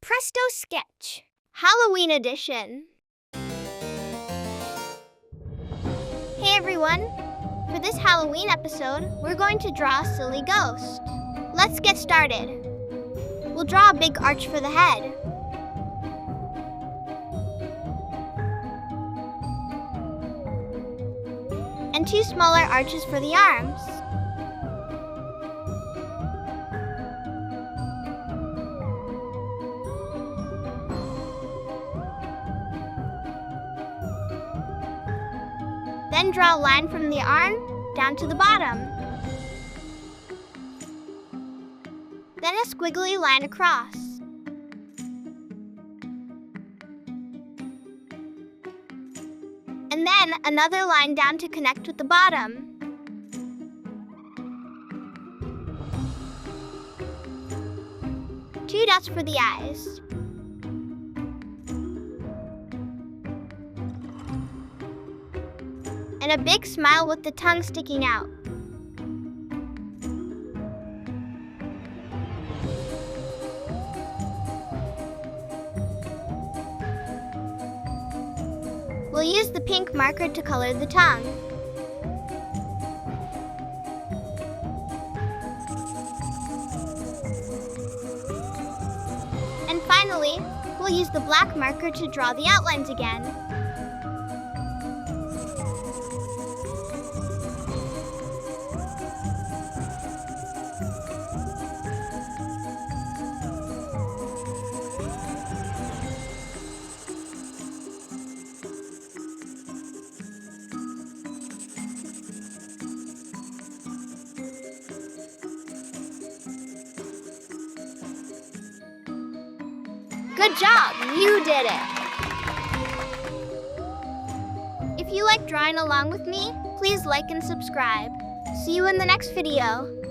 Presto Sketch, Halloween edition. Hey everyone! For this Halloween episode, we're going to draw a silly ghost. Let's get started. We'll draw a big arch for the head. And two smaller arches for the arms. Then draw a line from the arm down to the bottom. Then a squiggly line across. And then another line down to connect with the bottom. Two dots for the eyes. And a big smile with the tongue sticking out. We'll use the pink marker to color the tongue. And finally, we'll use the black marker to draw the outlines again. Good job! You did it! If you like drawing along with me, please like and subscribe. See you in the next video.